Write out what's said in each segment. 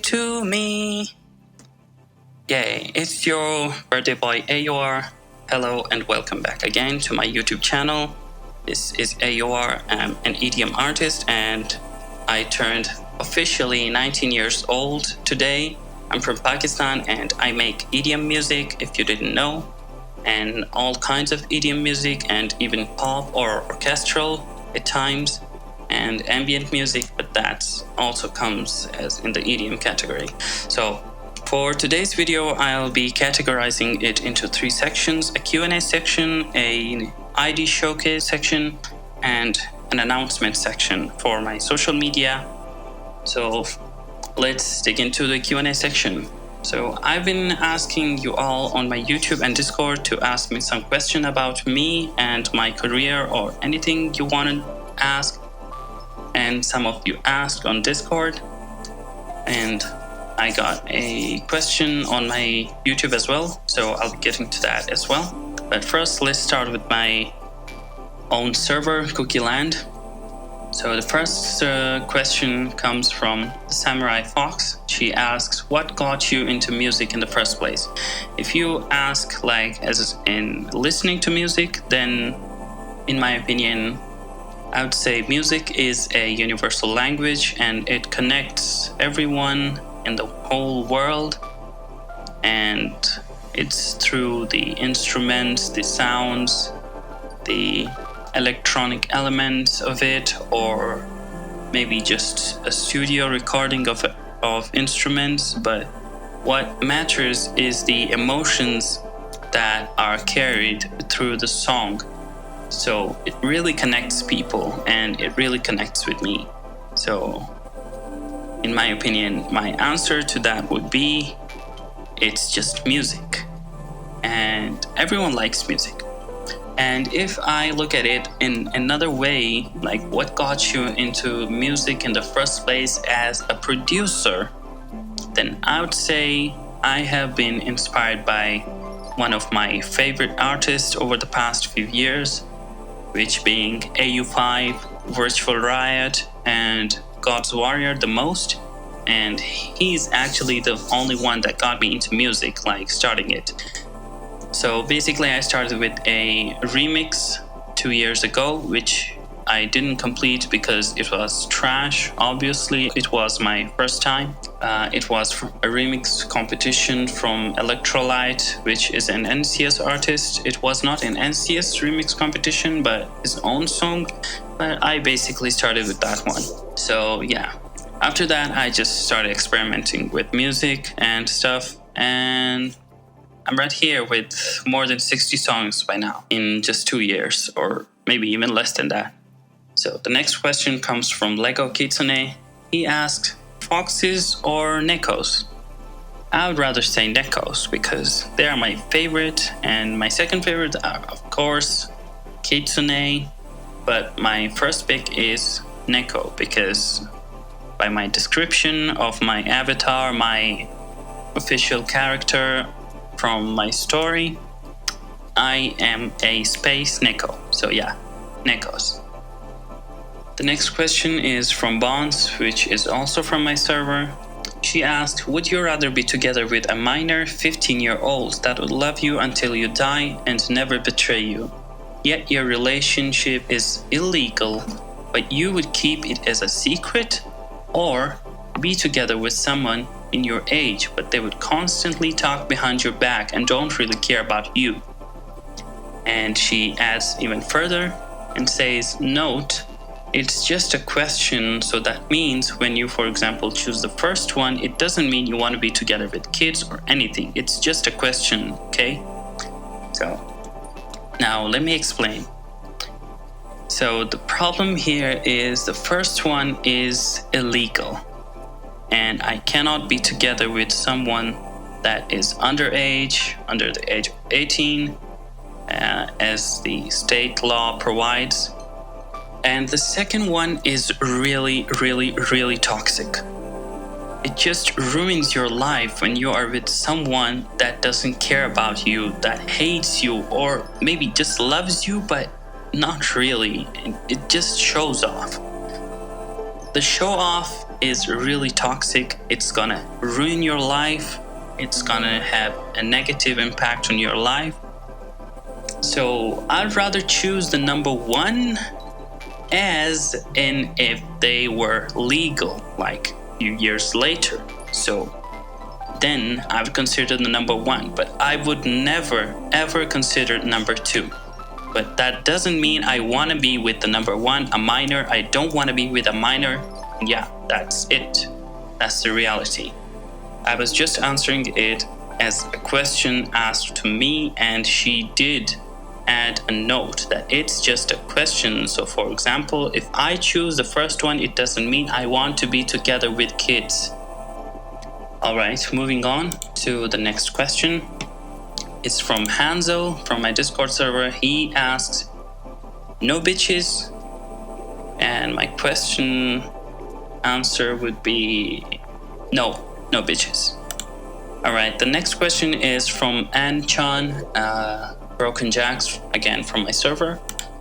to me. Yay, it's your birthday boy AOR. Hello and welcome back again to my YouTube channel. This is AOR. I'm an EDM artist and I turned officially 19 years old today. I'm from Pakistan and I make EDM music, if you didn't know, and all kinds of EDM music and even pop or orchestral at times, and ambient music, but that also comes as in the EDM category. So for today's video, I'll be categorizing it into 3 sections: a Q&A section, an ID showcase section, and an announcement section for my social media. So let's dig into the Q&A section. So I've been asking you all on my YouTube and Discord to ask me some question about me and my career or anything you want to ask. And some of you asked on Discord, and I got a question on my YouTube as well, so I'll be getting to that as well. But first, let's start with my own server, Cookie Land. So the first question comes from Samurai Fox. She asks, what got you into music in the first place? If you ask like as in listening to music, then in my opinion, I would say music is a universal language and it connects everyone in the whole world, and it's through the instruments, the sounds, the electronic elements of it, or maybe just a studio recording of instruments. But what matters is the emotions that are carried through the song. So it really connects people and it really connects with me. So in my opinion, my answer to that would be it's just music, and everyone likes music. And if I look at it in another way, like what got you into music in the first place as a producer, then I would say I have been inspired by one of my favorite artists over the past few years, which being AU5, Virtual Riot, and God's Warrior the most. And he's actually the only one that got me into music, like starting it. So basically I started with a remix 2 years ago, which I didn't complete because it was trash. Obviously, it was my first time. It was a remix competition from Electrolyte, which is an NCS artist. It was not an NCS remix competition, but his own song. But I basically started with that one. So yeah, after that, I just started experimenting with music and stuff. And I'm right here with more than 60 songs by now in just 2 years, or maybe even less than that. So the next question comes from Lego Kitsune. He asked, foxes or Nekos? I would rather say Nekos because they are my favorite, and my second favorite are, of course, Kitsune. But my first pick is Neko because by my description of my avatar, my official character from my story, I am a space Neko. So yeah, Nekos. The next question is from Bonds, which is also from my server. She asked, would you rather be together with a minor 15-year-old that would love you until you die and never betray you, yet your relationship is illegal, but you would keep it as a secret, or be together with someone in your age, but they would constantly talk behind your back and don't really care about you? And she adds even further and says, note, it's just a question, so that means when you, for example, choose the first one, it doesn't mean you want to be together with kids or anything. It's just a question, okay? So, now let me explain. So the problem here is the first one is illegal, and I cannot be together with someone that is underage, under the age of 18, as the state law provides. And the second one is really, really, really toxic. It just ruins your life when you are with someone that doesn't care about you, that hates you, or maybe just loves you, but not really. It just shows off. The show off is really toxic. It's gonna ruin your life. It's gonna have a negative impact on your life. So I'd rather choose the number one, as in if they were legal like a few years later. So then I would consider the number one, but I would never ever consider number two. But that doesn't mean I want to be with the number one, a minor. I don't want to be with a minor. Yeah, that's it. That's the reality. I was just answering it as a question asked to me, and she did add a note that it's just a question. So for example, if I choose the first one, it doesn't mean I want to be together with kids. Alright, moving on to the next question. It's from Hansel from my Discord server. He asks, no bitches? And my question answer would be no bitches. Alright, the next question is from An-chan, Broken Jacks, again from my server.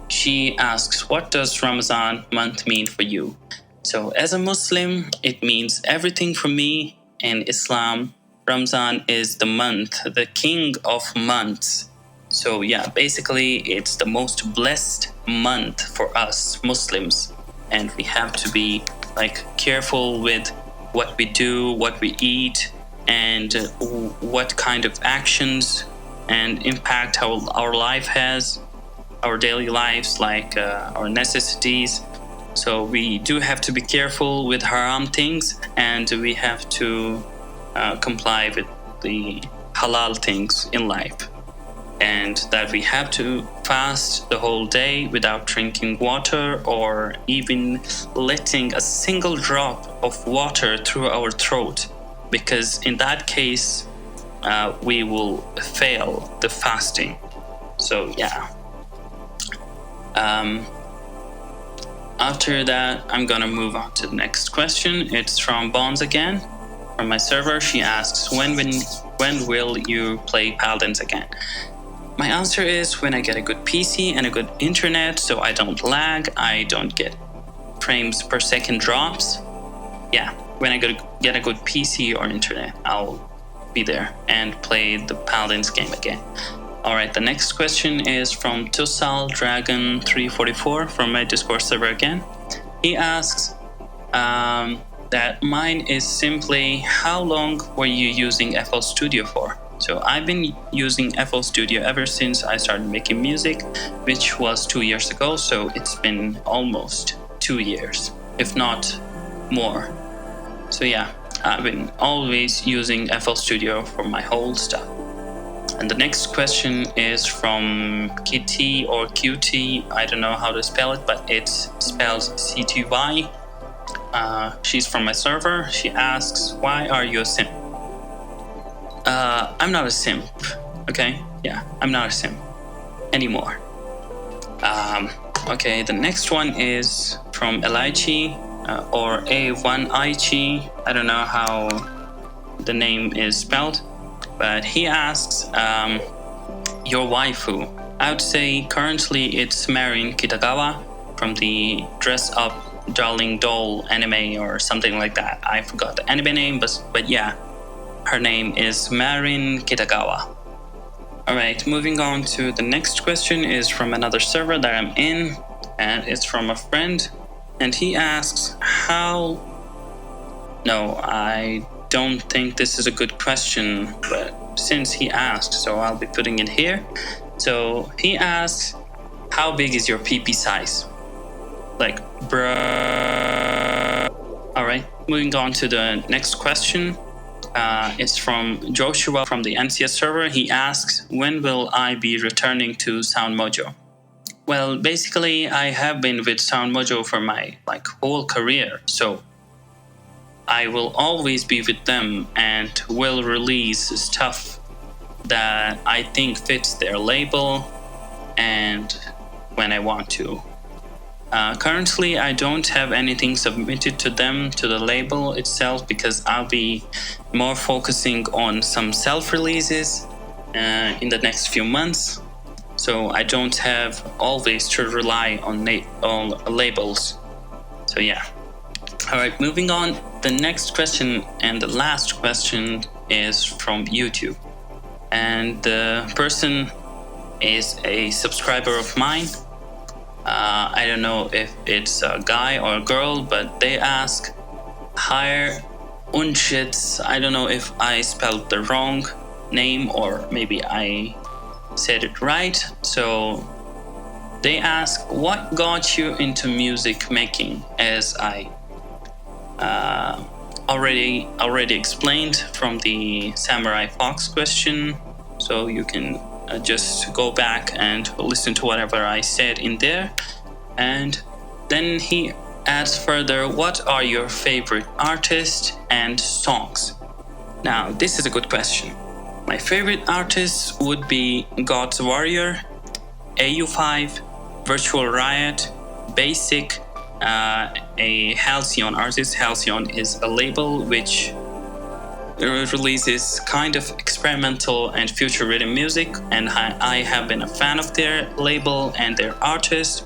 She asks, what does Ramadan month mean for you? So as a Muslim, it means everything for me. In Islam, Ramzan is the month, the king of months. So yeah, basically it's the most blessed month for us Muslims, and we have to be careful with what we do, what we eat, and what kind of actions and impact our life has, our daily lives, our necessities. So we do have to be careful with haram things, and we have to comply with the halal things in life. And that we have to fast the whole day without drinking water or even letting a single drop of water through our throat, because in that case we will fail the fasting. So yeah. After that, I'm gonna move on to the next question. It's from Bonds again, from my server. She asks, when will you play Paladins again? My answer is when I get a good PC and a good internet, so I don't lag, I don't get frames per second drops. Yeah, when I get a good PC or internet, I'll be there and play the Paladins game again. Alright, the next question is from Tussal Dragon 344 from my Discord server again. He asks that mine is simply, how long were you using FL Studio for? So I've been using FL Studio ever since I started making music, which was 2 years ago, so it's been almost 2 years, if not more. So yeah, I've been always using FL Studio for my whole stuff. And the next question is from Kitty or QT, I don't know how to spell it, but it's spelled CTY. She's from my server. She asks, why are you a simp? I'm not a simp, okay? Yeah, I'm not a simp anymore. Okay, the next one is from Elichi or A1Ichi. I don't know how the name is spelled, but he asks, your waifu. I would say currently it's Marin Kitagawa from the Dress Up Darling Doll anime or something like that. I forgot the anime name, but yeah, her name is Marin Kitagawa. Alright, moving on to the next question is from another server that I'm in, and it's from a friend, and he asks, how... No, I don't think this is a good question, but since he asked, so I'll be putting it here. So he asks, how big is your PP size? Like, bruh. Alright, moving on to the next question. It's from Joshua from the NCS server. He asks, when will I be returning to Sound Mojo? Well, basically, I have been with Sound Mojo for my whole career, so I will always be with them and will release stuff that I think fits their label and when I want to. Currently, I don't have anything submitted to them, to the label itself, because I'll be more focusing on some self-releases in the next few months. So I don't have always to rely on labels. So yeah. Alright, moving on. the next question and the last question is from YouTube. And the person is a subscriber of mine. I don't know if it's a guy or a girl, but they ask, Hi Unschitz. I don't know if I spelled the wrong name or maybe I said it right. So they ask, what got you into music making? As I already explained from the Samurai Fox question. So you can just go back and listen to whatever I said in there. And then he adds further, what are your favorite artists and songs? Now, this is a good question. My favorite artists would be God's Warrior, AU5, Virtual Riot, Basic, a Halcyon artist. Halcyon is a label which releases kind of experimental and future rhythm music, and I have been a fan of their label and their artist.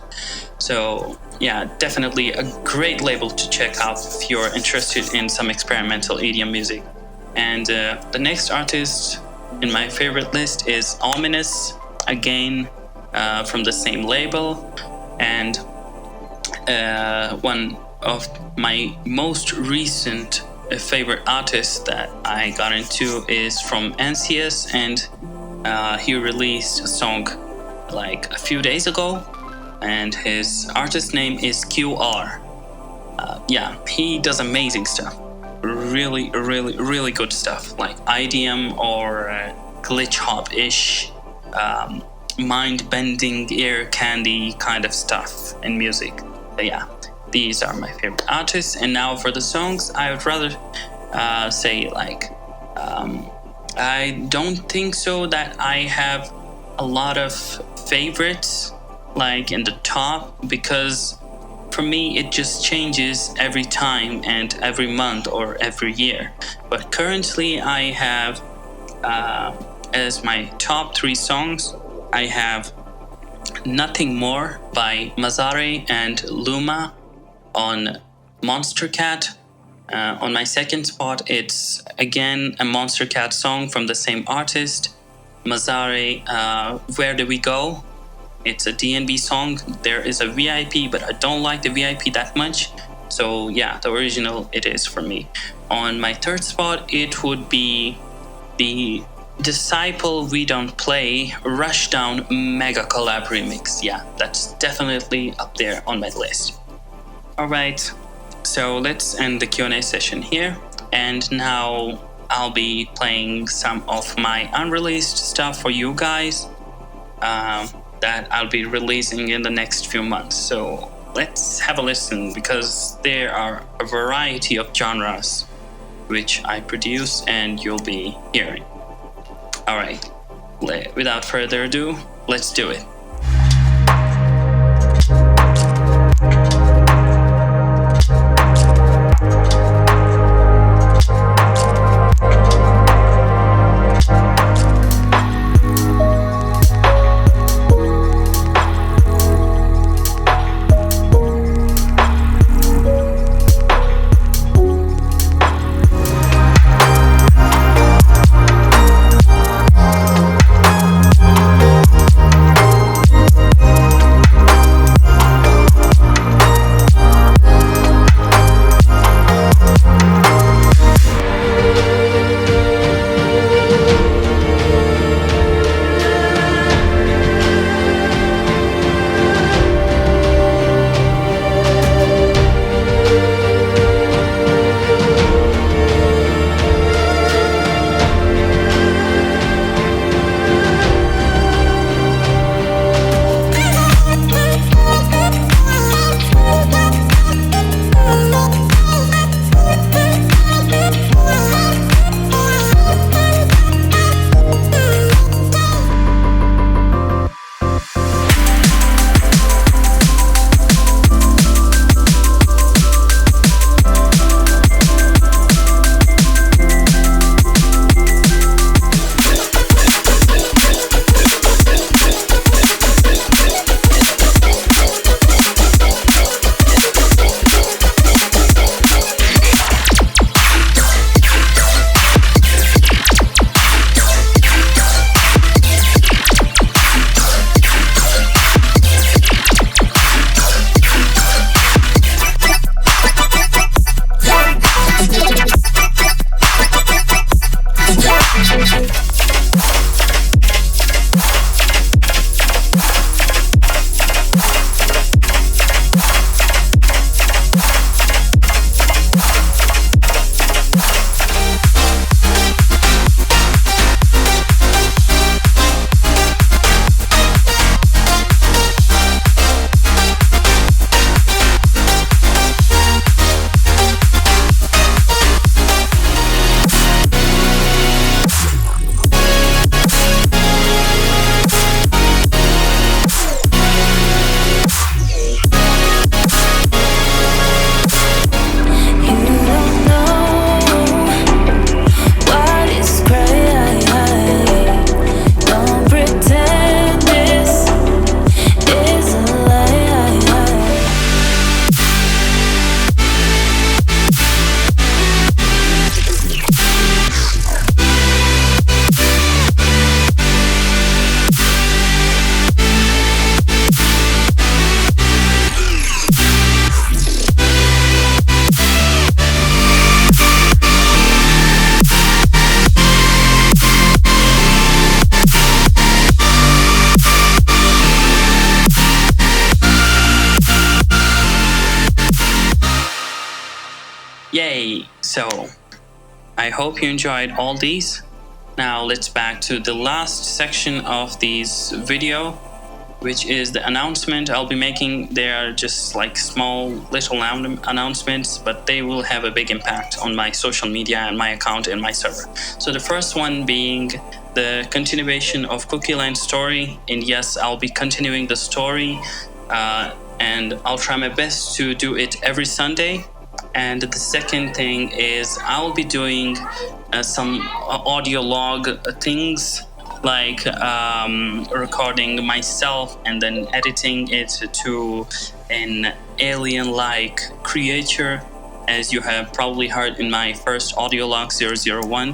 So yeah, definitely a great label to check out if you're interested in some experimental EDM music. And the next artist in my favorite list is Ominous, again from the same label. And one of my most recent favorite artists that I got into is from NCS, and he released a song like a few days ago, and his artist name is QR. Yeah, he does amazing stuff. Really good stuff, like IDM or glitch hop-ish, mind-bending, ear candy kind of stuff in music. But yeah, these are my favorite artists. And now for the songs, I would rather say like, I don't think so that I have a lot of favorites like in the top, because for me it just changes every time and every month or every year. But currently I have as my top 3 songs, I have Nothing More by Mazare and Luma on Monster Cat. On my second spot, it's again a Monster Cat song from the same artist, Mazare, Where Do We Go? It's a DNB song. There is a VIP, but I don't like the VIP that much. So yeah, the original it is for me. On my third spot, it would be the Disciple We Don't Play Rushdown Mega Collab Remix. Yeah, that's definitely up there on my list. Alright, so let's end the Q&A session here. And now I'll be playing some of my unreleased stuff for you guys that I'll be releasing in the next few months. So let's have a listen, because there are a variety of genres which I produce and you'll be hearing. Alright, without further ado, let's do it. Yay! So, I hope you enjoyed all these. Now let's back to the last section of this video, which is the announcement I'll be making. They are just like small little announcements, but they will have a big impact on my social media and my account and my server. So the first one being the continuation of Cookie Land story. And yes, I'll be continuing the story, and I'll try my best to do it every Sunday. And the second thing is I'll be doing some audio log things, like recording myself and then editing it to an alien-like creature, as you have probably heard in my first audio log 001. In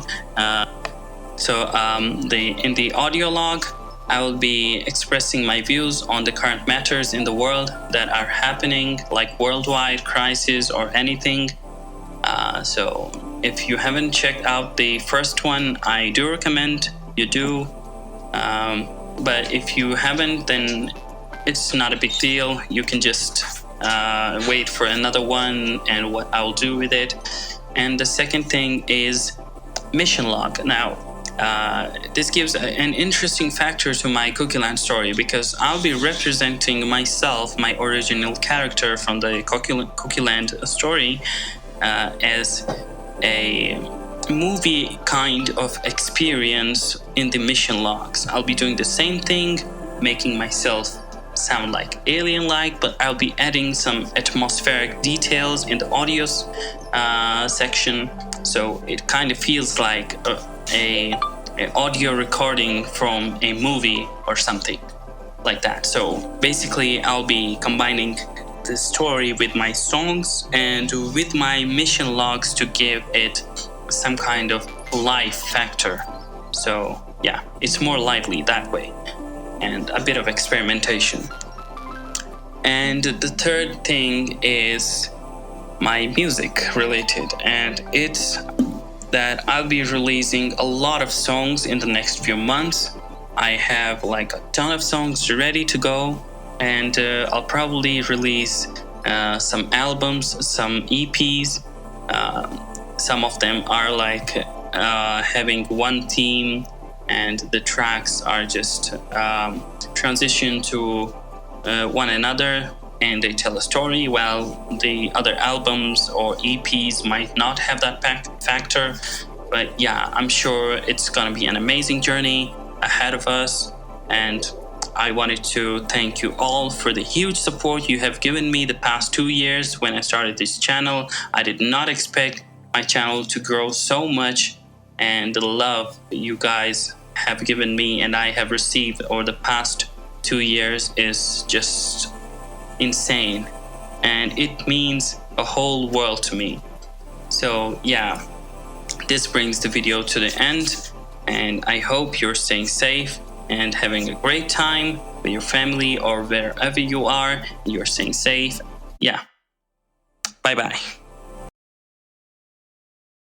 the audio log, I will be expressing my views on the current matters in the world that are happening, like worldwide crisis or anything. So if you haven't checked out the first one, I do recommend you do. But if you haven't, then it's not a big deal. You can just wait for another one and what I'll do with it. And the second thing is mission log. Now, this gives an interesting factor to my Cookie Land story, because I'll be representing myself, my original character from the Cookie Land story, as a movie kind of experience in the mission logs. I'll be doing the same thing, making myself sound like alien-like, but I'll be adding some atmospheric details in the audio section, so it kind of feels like a audio recording from a movie or something like that. So basically I'll be combining the story with my songs and with my mission logs to give it some kind of life factor. So yeah, it's more lively that way, and a bit of experimentation. And the third thing is my music related, and it's that I'll be releasing a lot of songs in the next few months. I have like a ton of songs ready to go, and I'll probably release some albums, some EPs. Some of them are like having one theme, and the tracks are just transition to one another, and they tell a story, while the other albums or EPs might not have that factor. But yeah, I'm sure it's gonna be an amazing journey ahead of us, and I wanted to thank you all for the huge support you have given me the past 2 years when I started this channel. I did not expect my channel to grow so much, and the love you guys have given me and I have received over the past 2 years is just insane, and it means a whole world to me. So yeah, this brings the video to the end, and I hope you're staying safe and having a great time with your family or wherever you are. You're staying safe. Yeah, bye bye.